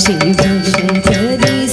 शिव शंकरी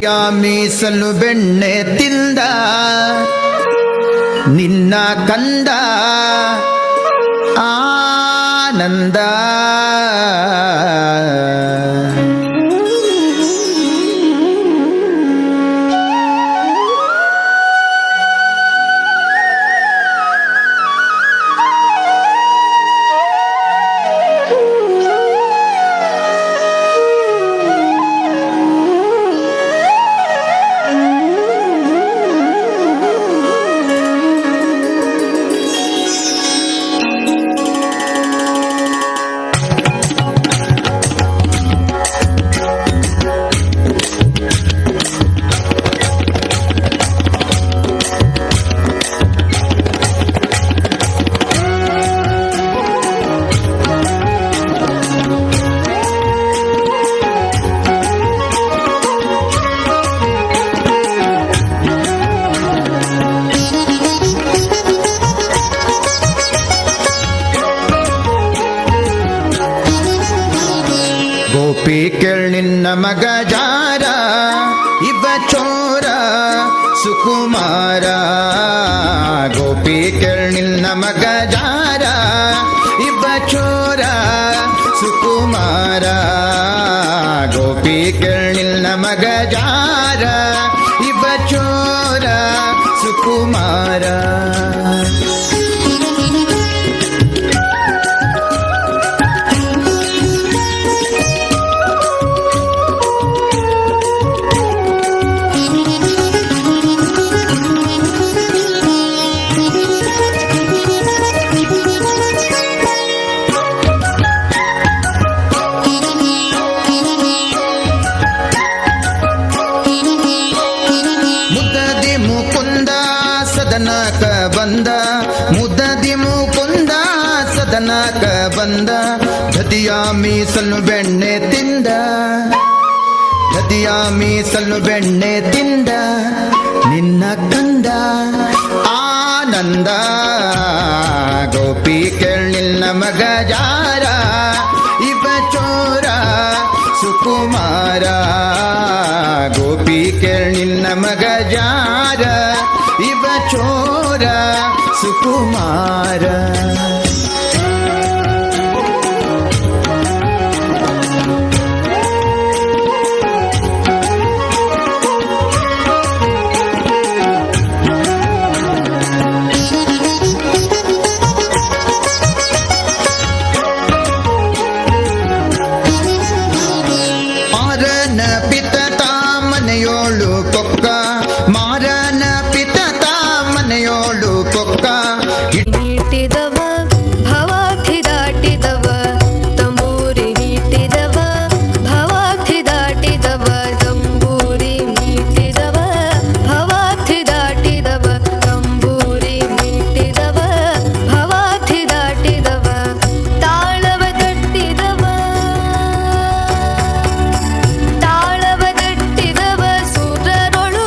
ಮೀಸಲು ಬೆಣ್ಣೆ ತಿಂದ ನಿನ್ನ ಕಂದ ಆನಂದ. ಗೋಪಿ ಕೇಳ್ ನಿನ್ನ ಮಗ ಜಾರ ಇವ ಚೋರ ಸುಕುಮಾರ. ಗೋಪಿ ಕೇಳ್ ನಿನ್ನ ಮಗ ಜಾರ ಇವ ಚೋರ ಸುಕುಮಾರ. ಗೋಪಿ ಕೇಳ್ ನಿನ್ನ ಮಗ ಜಾರ ಇವ ಚೋರ ಸುಕುಮಾರ. ಸದನಕ ಬಂದ ಮುದದಿ ಮುಕುಂದ ಸದನಕ ಬಂದ. ಧದಿಯ ಮೀಸಲು ಬೆಣ್ಣೆ ತಿಂದ ಧದಿಯ ಮೀಸಲು ಬೆಣ್ಣೆ ತಿಂದ ನಿನ್ನ ಕಂದ ಆನಂದ. ಗೋಪಿ ಕೇಳ್ ನಿನ್ನ ಮಗ ಜಾರ ಇವ ಚೋರ ಸುಕುಮಾರ. ಗೋಪಿ ಕೇಳ್ ನಿನ್ನ ಮಗ ಜಾರ ಇವ ಚೋರ ಸುಕುಮಾರ. ಮಾರನ ಪಿತ ಮನೆಯೋಳು ಕೊಕ್ಕ ಮಾರನ ಪಿತ ಮನೆಯೋಳು ಕೊಕ್ಕ. ನೀಟಿದವ ಭವಾಬ್ಧಿ ದಾಟಿದವ ತಂಬೂರಿ ನೀಟಿದವ ಭವಾಬ್ಧಿ ದಾಟಿದವ ತಂಬೂರಿ ನೀಟಿದವ ಭವಾಬ್ಧಿ ದಾಟಿದವ ತಂಬೂರಿ ನೀಟಿದವ ಭವಾಬ್ಧಿ ದಾಟಿದವ ತಾಳವ ತಟ್ಟಿದವ ತಾಳವ ತಟ್ಟಿದವ ಸುರರೊಳು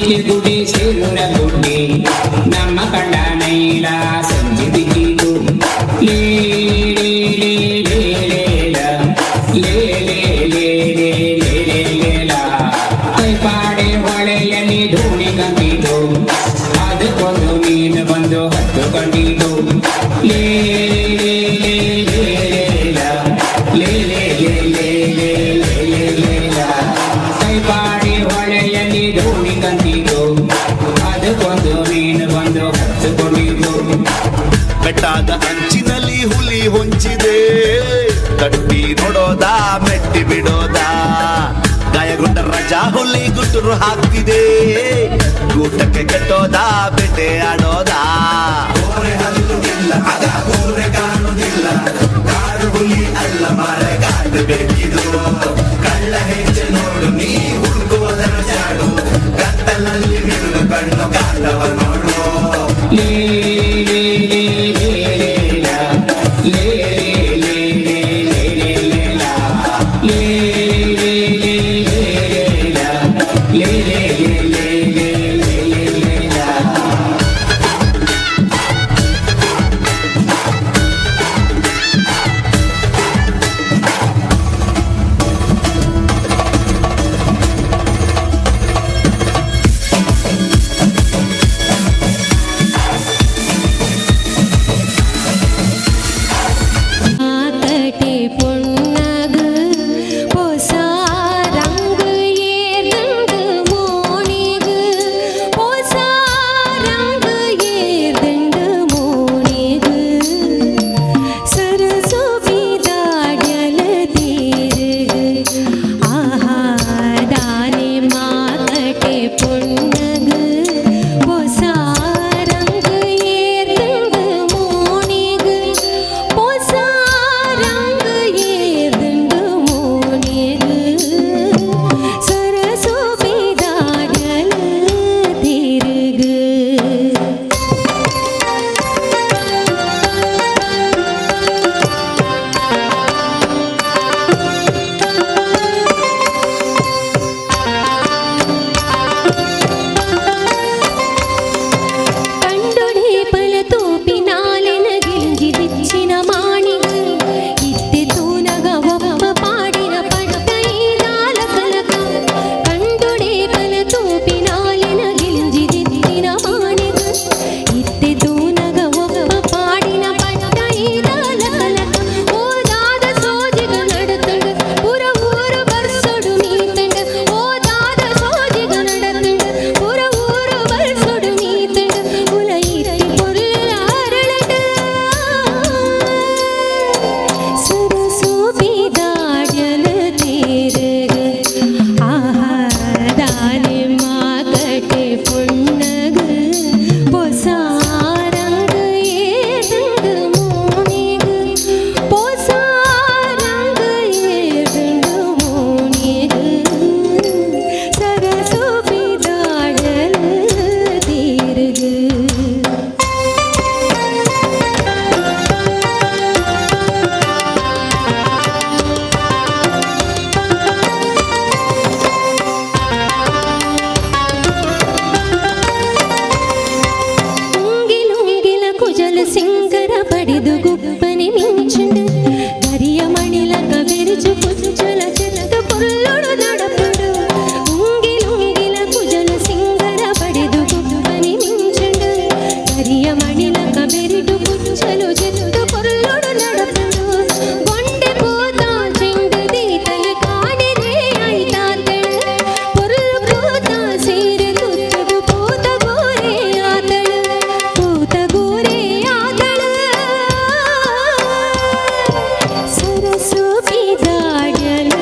ಇಲ್ಲಿ ಗುಡಿ ಸೇರುರ ಗುಡ್ಡಿ ನಮ್ಮ ಕಂಡ ನೈಲ ಸಂಜೆ ಬಿದ್ದಿತು ಲೇ ಲೇ ಲೇ ಲೇ ಲೇಲ ಲೇ ಲೇ ಲೇ ಲೇ ಲೇ ಲೇ ಲೇಲ ಕೈಪಾಡೆ ಹೊಳೆಯಲ್ಲಿ ಧೂಳಿ ಕಂಡಿತು ಅದಕ್ಕೊಂದು ಮೀನು ಬಂದು ಹತ್ತುಕೊಂಡಿತು ಲೇ ಲೇ ಲೇ ಲೇ ಲೇಲ ಲೇ ಲೇ ಲೇ ಲೇ ಲೇ ಲೇ ಲೇ ಲೇಲ ಕೈಪಾಡಿ ಹೊಳೆಯಲ್ಲಿ ಧೂಳಿ ಕಂಡಿತು ಅದಕ್ಕೊಂದು ಮೀನು ಬಂದು ಹತ್ತುಕೊಂಡಿತು ಬೆಟ್ಟದ ಅಂಚಿನಲ್ಲಿ ಹುಲಿ ಹೊಂಚಿದೆ ತಟ್ಟಿ ನೋಡೋದಾ ಮೆಟ್ಟಿ ಬಿಡೋದಾ ಗಾಯಗೊಂಡ ರಜಾ ಹುಲಿ ಗುಟ್ಟುರು ಹಾಕ್ತಿದೆ ಗೂಟಕ್ಕೆ ಕಟ್ಟೋದಾ ಬೆಟ್ಟೆ ಆಡೋದಾ ಕಾಣುವುದಿಲ್ಲ ಕಾಡು ಹುಲಿ ಅಲ್ಲ ಮಾರೆ ಕಾಡು ಬೇಕಿದು ಕಳ್ಳ ಹೆಜ್ಜೆ ನೋಡು ನೀ ಹುಡುಕುವುದರ ಜಾಡು ಕತ್ತಲಲ್ಲಿ ಬಿರುದು ಕಣ್ಣು ಕಾಣವ ನೋಡು ಲೇ ಲೇ ಲೇ ಲೇ ಲೇಲ ಲೇ ಲೇ ಲೇ ಲೇ ಲೇ ಲೇಲ ಲೇ ಲೇ ಲೇ ಲೇ ಲೇಲ ಲೇ ಲೇ ಲೇ ಲೇ ಲೇ ಲೇ ಲೇಲ ಮಾತಟೆ பொன்னகு போசாரங்கு ஏர்தண்டு மோனிகு போசாரங்கு ஏர்தண்டு மோனிகு சரசோபிதாடல தீருகு ஆஹா தானே மாತಟೆ பொன்னகு போசாரங்கு ஏர்தண்டு மோனிகு போசாரங்கு ஏர்தண்டு மோனிகு சரசோபிதாடல தீருகு కండుడే పలతో పినాలెన గిలింజి దిచ్చిన మాణిగు ఇత్తి తూనగ ఒప్ప పాడిన పట్టైదాల కలక కండుడే పలతో పినాలెన గిలింజి దిచ్చిన మాణిగు ఇత్తి తూనగ ఒప్ప పాడిన పట్టైదాల కలక ఓ దాద సోజిగ నడతడు పుర ఊరు బర్సడు నీతండ ఓ దాద సోజిగ నడతడు పుర ఊరు బర్సడు నీతండ ఉల ఇత్తి పొర్ల అరళట సరసోపిదాడల తీరుగు ఆహా దాని మాతటೆ பொன்னகு போசாரங்கு ஏர்தண்டு மோனிகு போசாரங்கு ஏர்தண்டு மோனிகு சரசோபிதாடல தீருகு ఉంగిలుంగిల కుజల సింగర పడిదు గుప్పని మించుండు గరియ మణిలక వెరుచు పుంచుల చెట్టు పుల్లుడు నడపుడు ఉంగిలుంగిల కుజల సింగర పడిదు గుప్పని మించుండు గరియ మణిలక వెరుడు పుంచులు చెట్టు పుల్లుడు నడపుడు గొండె పోతా చెండు దీతలు కాడిదే ఐతాతడు పొర్లు పోతా సీరె తుత్తుడు పోత గోరే ఆతడు పూత గోరే ఆతడు సరసోపిదాడల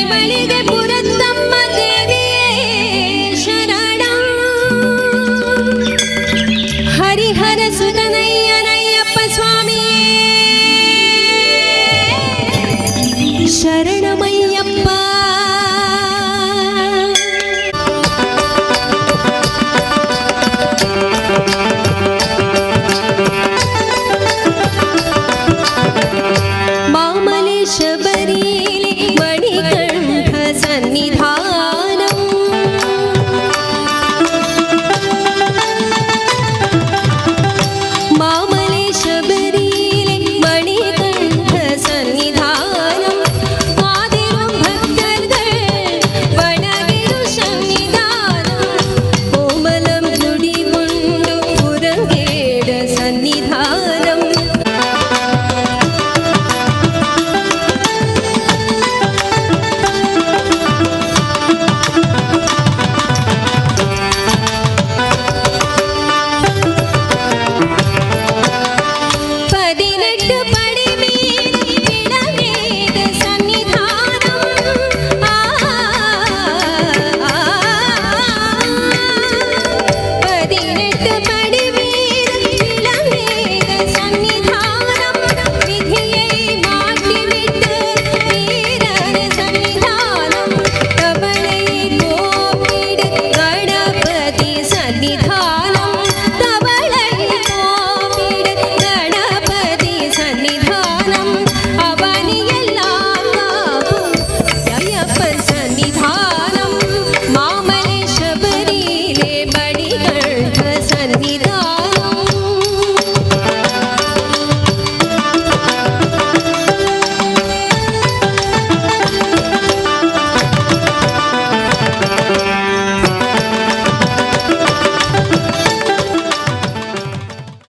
ಮಳಿಗೆ ಪುರತ್ತಮ್ಮ ದೇವಿಯೇ ಶರಣ ಹರಿಹರ ಸುತನಯ್ಯನಯ್ಯಪ್ಪ ಸ್ವಾಮಿಯೇ ಶರಣ